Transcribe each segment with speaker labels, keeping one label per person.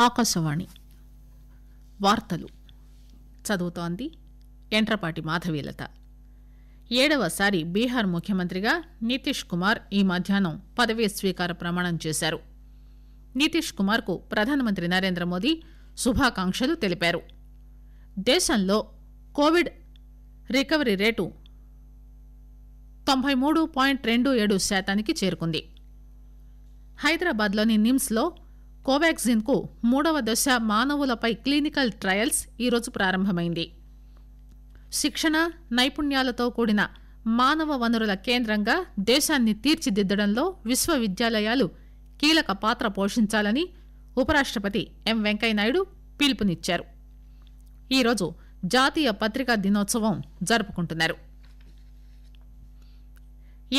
Speaker 1: ఆకాశవాణి వార్తలు చదువుతోంది ఎంట్రపాటి మాధవీలత. 7వసారి బీహార్ ముఖ్యమంత్రిగా నితీష్ కుమార్ ఈ మధ్యాహ్నం పదవీ స్వీకార ప్రమాణం చేశారు. నితీష్ కుమార్ కు ప్రధానమంత్రి నరేంద్ర మోదీ శుభాకాంక్షలు తెలిపారు. దేశంలో కోవిడ్ రికవరీ రేటు 93.27% చేరుకుంది. హైదరాబాద్లోని నిమ్స్ లో కోవాక్సిన్ కు 3వ దశ మానవులపై క్లినికల్ ట్రయల్స్ ఈరోజు ప్రారంభమైంది. శిక్షణ, నైపుణ్యాలతో కూడిన మానవ వనరుల కేంద్రంగా దేశాన్ని తీర్చిదిద్దడంలో విశ్వవిద్యాలయాలు కీలక పాత్ర పోషించాలని ఉపరాష్టపతి ఎం వెంకయ్యనాయుడు పిలుపునిచ్చారు. ఈరోజు జాతీయ పత్రికా దినోత్సవం జరుపుకుంటున్నారు.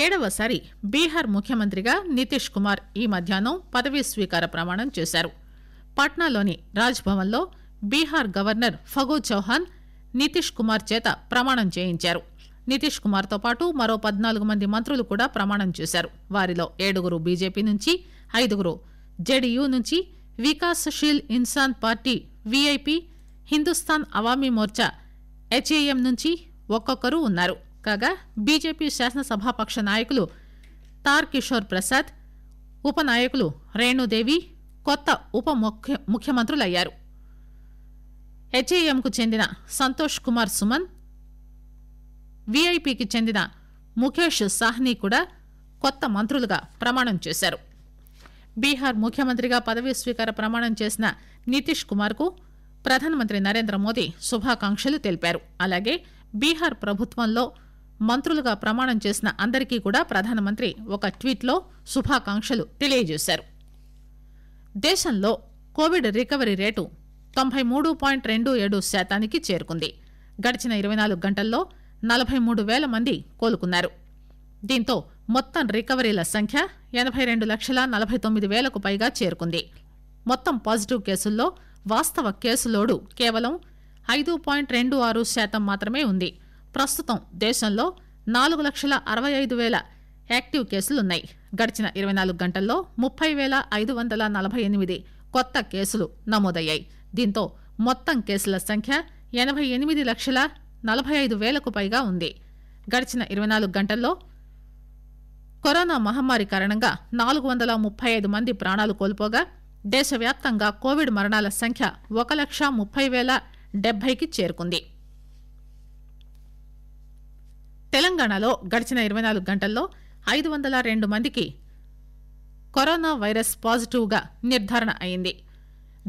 Speaker 1: 7వసారి బీహార్ ముఖ్యమంత్రిగా నితీష్ కుమార్ ఈ మధ్యాహ్నం పదవీ స్వీకార ప్రమాణం చేశారు. పాట్నాలోని రాజ్ భవన్ లో బీహార్ గవర్నర్ ఫగు చౌహాన్ నితీష్ కుమార్ చేత ప్రమాణం చేయించారు. నితీష్ కుమార్ తో పాటు మరో 14 మంది మంత్రులు కూడా ప్రమాణం చేశారు. వారిలో 7 బీజేపీ నుంచి, 5 జేడీయూ నుంచి, వికాసశీల్ ఇన్సాన్ పార్టీ వీఐపీ, హిందుస్థాన్ అవామీ మోర్చా హెచ్ఏఎం నుంచి ఒక్కొక్కరు ఉన్నారు. కాగా బీజేపీ శాసనసభాపక్ష నాయకులు తార్ కిషోర్ ప్రసాద్, ఉప నాయకులు రేణుదేవి కొత్త ఉప ముఖ్యమంత్రులయ్యారు. హెచ్ఏఎంకు చెందిన సంతోష్ కుమార్ సుమన్, వీఐపీకి చెందిన ముఖేష్ సాహ్ని కూడా కొత్త మంత్రులుగా ప్రమాణం చేశారు. బీహార్ ముఖ్యమంత్రిగా పదవీ స్వీకార ప్రమాణం చేసిన నితీష్ కుమార్ కు ప్రధానమంత్రి నరేంద్ర మోదీ శుభాకాంక్షలు తెలిపారు. అలాగే బీహార్ ప్రభుత్వంలో మంత్రులుగా ప్రమాణం చేసిన అందరికీ కూడా ప్రధానమంత్రి ఒక ట్వీట్ లో శుభాకాంక్షలు తెలియజేశారు. దేశంలో కోవిడ్ రికవరీ రేటు 93.27% చేరుకుంది. గడిచిన 24 గంటల్లో 43,000 మంది కోలుకున్నారు. దీంతో మొత్తం రికవరీల సంఖ్య 82,49,000కు పైగా చేరుకుంది. మొత్తం పాజిటివ్ కేసుల్లో వాస్తవ కేసులోడు కేవలం 5.26% మాత్రమే ఉంది. ప్రస్తుతం దేశంలో 4,65,000 యాక్టివ్ కేసులున్నాయి. గడిచిన 24 గంటల్లో 30,548 కొత్త కేసులు నమోదయ్యాయి. దీంతో మొత్తం కేసుల సంఖ్య 88,45,000కు పైగా ఉంది. గడిచిన 24 గంటల్లో కరోనా మహమ్మారి కారణంగా 435 మంది ప్రాణాలు కోల్పోగా దేశవ్యాప్తంగా కోవిడ్ మరణాల సంఖ్య 1,30,070కి చేరుకుంది. తెలంగాణలో గడిచిన 24 గంటల్లో 502 మందికి కరోనా వైరస్ పాజిటివ్ గా నిర్ధారణ అయింది.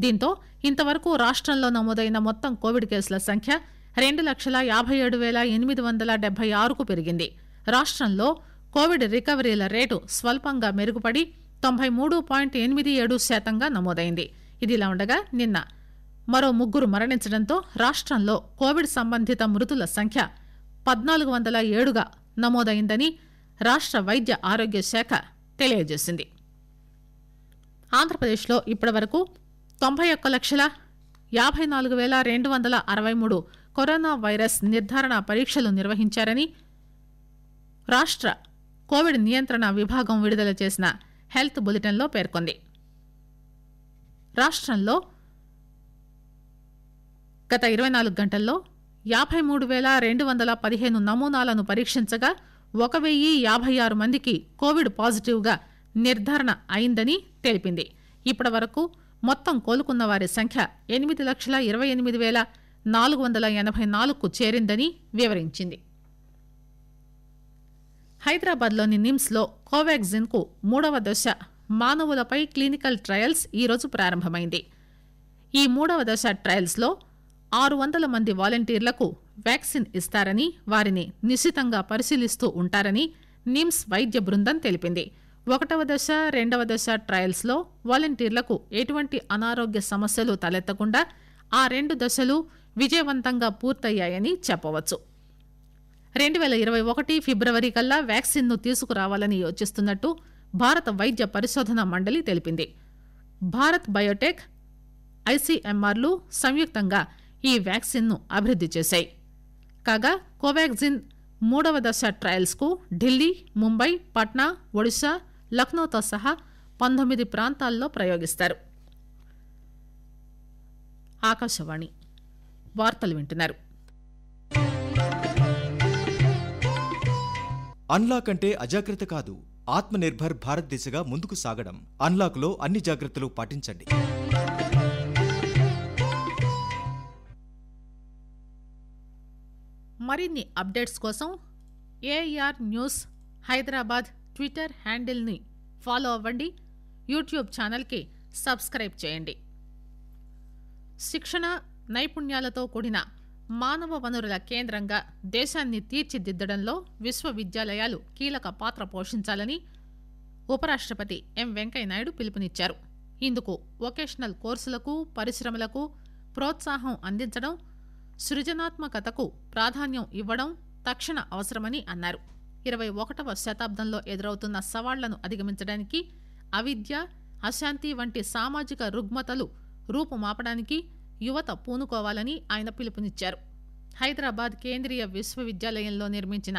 Speaker 1: దీంతో ఇంతవరకు రాష్టంలో నమోదైన మొత్తం కోవిడ్ కేసుల సంఖ్య 2,57,876కు పెరిగింది. రాష్టంలో కోవిడ్ రికవరీల రేటు స్వల్పంగా మెరుగుపడి 93.87%గా నమోదైంది. ఇదిలా ఉండగా నిన్న మరో 3 మరణించడంతో రాష్టంలో కోవిడ్ సంబంధిత మృతుల సంఖ్య 1,407గా నమోదైందని రాష్ట వైద్య ఆరోగ్య శాఖ తెలియజేసింది. ఆంధ్రప్రదేశ్లో ఇప్పటివరకు 91,54,263 కరోనా వైరస్ నిర్ధారణ పరీక్షలు నిర్వహించారని రాష్ట కోవిడ్ నియంత్రణ విభాగం విడుదల చేసిన హెల్త్ బులెటిన్లో పేర్కొంది. రాష్టంలో గత 24 గంటల్లో 53,215 నమూనాలను పరీక్షించగా 1,056 మందికి కోవిడ్ పాజిటివ్ గా నిర్ధారణ అయిందని తెలిపింది. ఇప్పటి వరకు మొత్తం కోలుకున్న వారి సంఖ్య 8,28,484కు చేరిందని వివరించింది. హైదరాబాద్ లోని నిమ్స్ లో కోవాక్సిన్ కు 3వ దశ మానవులపై క్లినికల్ ట్రయల్స్ ఈరోజు ప్రారంభమైంది. ఈ 3వ దశ ట్రయల్స్ లో 600 మంది వాలంటీర్లకు వ్యాక్సిన్ ఇస్తారని, వారిని నిశితంగా పరిశీలిస్తూ ఉంటారని నిమ్స్ వైద్య బృందం తెలిపింది. 1వ దశ, 2వ దశ ట్రయల్స్ లో వాలంటీర్లకు ఎటువంటి అనారోగ్య సమస్యలు తలెత్తకుండా ఆ 2 దశలు విజయవంతంగా పూర్తయ్యాయని చెప్పవచ్చు. 2021 ఫిబ్రవరి కల్లా వ్యాక్సిన్ ను తీసుకురావాలని యోచిస్తున్నట్టు భారత వైద్య పరిశోధన మండలి తెలిపింది. భారత్ బయోటెక్, ఐసీఎంఆర్లు సంయుక్తంగా ఈ వ్యాక్సిన్ ను అభివృద్ది చేశాయి. కాగా కోవాక్సిన్ 3వ దశ ట్రయల్స్ కు ఢిల్లీ, ముంబై, పట్నా, ఒడిశా, లక్నోతో సహా 19 ప్రాంతాల్లో ప్రయోగిస్తారు. ఆకాశవాణి వార్తలు వింటున్నారు.
Speaker 2: అన్లాక్ అంటే అజాగ్రత్త కాదు, ఆత్మనిర్భర్ భారత్ దిశగా ముందుకు సాగడం. అన్లాక్లో అన్ని జాగ్రత్తలు పాటించండి.
Speaker 1: మరిన్ని అప్డేట్స్ కోసం ఏఆర్ న్యూస్ హైదరాబాద్ ట్విట్టర్ హ్యాండిల్ని ఫాలో అవ్వండి. యూట్యూబ్ ఛానల్కి సబ్స్క్రైబ్ చేయండి. శిక్షణ, నైపుణ్యాలతో కూడిన మానవ వనరుల కేంద్రంగా దేశాన్ని తీర్చిదిద్దడంలో విశ్వవిద్యాలయాలు కీలక పాత్ర పోషించాలని ఉపరాష్ట్రపతి ఎం వెంకయ్యనాయుడు పిలుపునిచ్చారు. ఇందుకు వొకేషనల్ కోర్సులకు, పరిశ్రమలకు ప్రోత్సాహం అందించడం, సృజనాత్మకతకు ప్రాధాన్యం ఇవ్వడం తక్షణ అవసరమని అన్నారు. 21వ శతాబ్దంలో ఎదురవుతున్న సవాళ్లను అధిగమించడానికి అవిద్య, అశాంతి వంటి సామాజిక రుగ్మతలు రూపుమాపడానికి యువత పూనుకోవాలని ఆయన పిలుపునిచ్చారు. హైదరాబాద్ కేంద్రీయ విశ్వవిద్యాలయంలో నిర్మించిన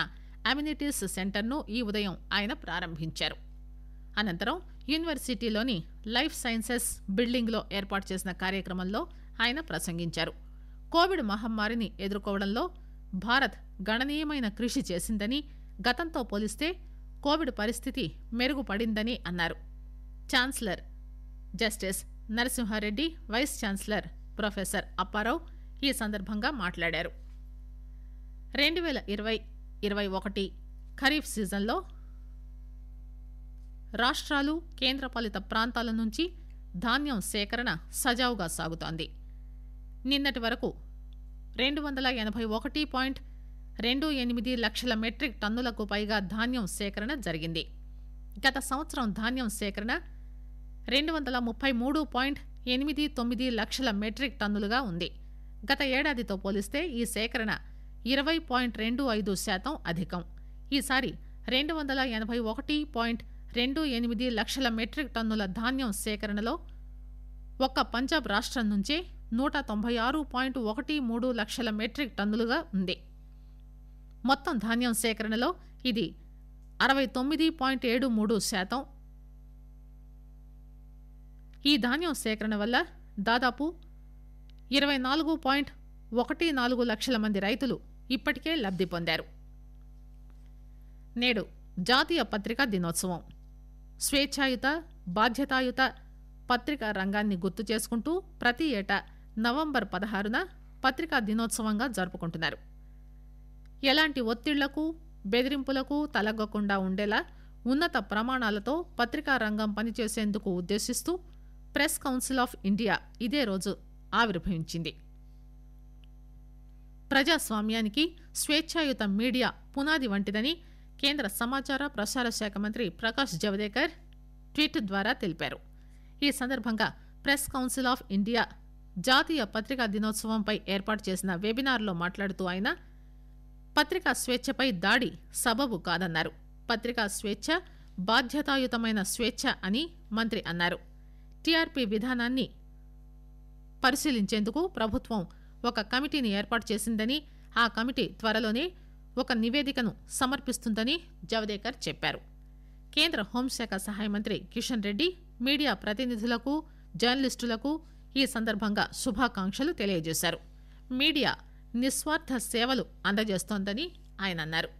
Speaker 1: అమ్యూనిటీస్ సెంటర్ను ఈ ఉదయం ఆయన ప్రారంభించారు. అనంతరం యూనివర్సిటీలోని లైఫ్ సైన్సెస్ బిల్డింగ్లో ఏర్పాటు చేసిన కార్యక్రమంలో ఆయన ప్రసంగించారు. కోవిడ్ మహమ్మారిని ఎదుర్కోవడంలో భారత్ గణనీయమైన కృషి చేసిందని, గతంతో పోలిస్తే కోవిడ్ పరిస్థితి మెరుగుపడిందని అన్నారు. Chancellor justice Narasimha Reddy, vice chancellor professor Appa Rao ఈ సందర్భంగా మాట్లాడారు. 2020-21 ఖరీఫ్ సీజన్లో రాష్ట్రాలు, కేంద్రపాలిత ప్రాంతాల నుంచి ధాన్యం సేకరణ సజావుగా సాగుతోంది. నిన్నటి వరకు 281.28 లక్షల మెట్రిక్ టన్నులకు పైగా ధాన్యం సేకరణ జరిగింది. గత సంవత్సరం ధాన్యం సేకరణ 233.89 లక్షల మెట్రిక్ టన్నులుగా ఉంది. గత ఏడాదితో పోలిస్తే ఈ సేకరణ 20.25% అధికం. ఈసారి 281.28 లక్షల మెట్రిక్ టన్నుల ధాన్యం సేకరణలో ఒక్క పంజాబ్ రాష్ట్రం నుంచే 196.13 లక్షల మెట్రిక్ టన్నులుగా ఉంది. మొత్తం ధాన్యం సేకరణలో ఇది 69.73%. ఈ ధాన్యం సేకరణ వల్ల దాదాపు 24.14 లక్షల మంది రైతులు ఇప్పటికే లబ్ధి పొందారు. నేడు జాతీయ పత్రికా దినోత్సవం. స్వేచ్ఛాయుత, బాధ్యతాయుత పత్రికా రంగాన్ని గుర్తు చేసుకుంటూ ప్రతి ఏటా నవంబర్ 16న పత్రికా దినోత్సవంగా జరుపుకుంటున్నారు. ఎలాంటి ఒత్తిళ్లకు, బెదిరింపులకు తలగ్గకుండా ఉండేలా ఉన్నత ప్రమాణాలతో పత్రికా రంగం పనిచేసేందుకు ఉద్దేశిస్తూ ప్రెస్ కౌన్సిల్ ఆఫ్ ఇండియా ఇదే రోజు ఆవిర్భవించింది. ప్రజాస్వామ్యానికి స్వేచ్ఛాయుత మీడియా పునాది వంటిదని కేంద్ర సమాచార ప్రసార శాఖ మంత్రి ప్రకాష్ జవదేకర్ ట్వీట్ ద్వారా తెలిపారు. ఈ సందర్భంగా ప్రెస్ కౌన్సిల్ ఆఫ్ ఇండియా జాతీయ పత్రికా దినోత్సవంపై ఏర్పాటు చేసిన వెబినార్లో మాట్లాడుతూ ఆయన పత్రికా స్వేచ్ఛపై దాడి సబబు కాదన్నారు. పత్రికా స్వేచ్ఛ బాధ్యతాయుతమైన స్వేచ్ఛ అని మంత్రి అన్నారు. టీఆర్పీ విధానాన్ని పరిశీలించేందుకు ప్రభుత్వం ఒక కమిటీని ఏర్పాటు చేసిందని, ఆ కమిటీ త్వరలోనే ఒక నివేదికను సమర్పిస్తుందని జవదేకర్ చెప్పారు. కేంద్ర హోంశాఖ సహాయ మంత్రి కిషన్ రెడ్డి మీడియా ప్రతినిధులకు, జర్నలిస్టులకు ఈ సందర్భంగా శుభాకాంక్షలు తెలియజేశారు. మీడియా నిస్వార్థ సేవలు అందజేస్తోందని ఆయన అన్నారు.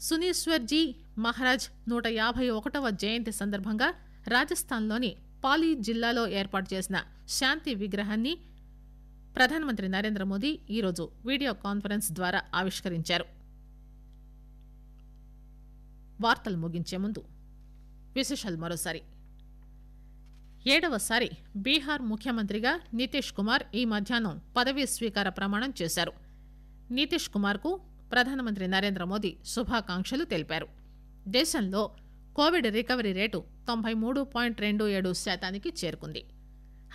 Speaker 1: సునీశ్వర్జీ మహారాజ్ 151వ జయంతి సందర్భంగా రాజస్థాన్లోని పాలీ జిల్లాలో ఏర్పాటు చేసిన శాంతి విగ్రహాన్ని ప్రధానమంత్రి నరేంద్ర మోదీ ఈరోజు వీడియో కాన్ఫరెన్స్ ద్వారా ఆవిష్కరించారు. వార్తలు ముగించే ముందు విశేషాలు మరోసారి. 7వసారి బీహార్ ముఖ్యమంత్రిగా నితీష్ కుమార్ ఈ మధ్యాహ్నం పదవీ స్వీకార ప్రమాణం చేశారు. నితీష్ కుమార్ కు ప్రధానమంత్రి నరేంద్ర మోదీ శుభాకాంక్షలు తెలిపారు. దేశంలో కోవిడ్ రికవరీ రేటు 93.27% చేరుకుంది.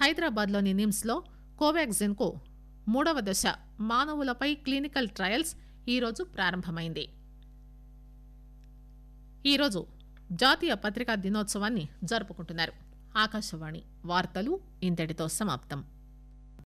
Speaker 1: హైదరాబాద్లోని నిమ్స్లో కోవాక్సిన్ కు 3వ దశ మానవులపై క్లినికల్ ట్రయల్స్ ఈరోజు ప్రారంభమైంది. ఈరోజు జాతీయ పత్రికా దినోత్సవాన్ని జరుపుకుంటున్నారు. ఆకాశవాణి వార్తలు ఇంతటితో సమాప్తం.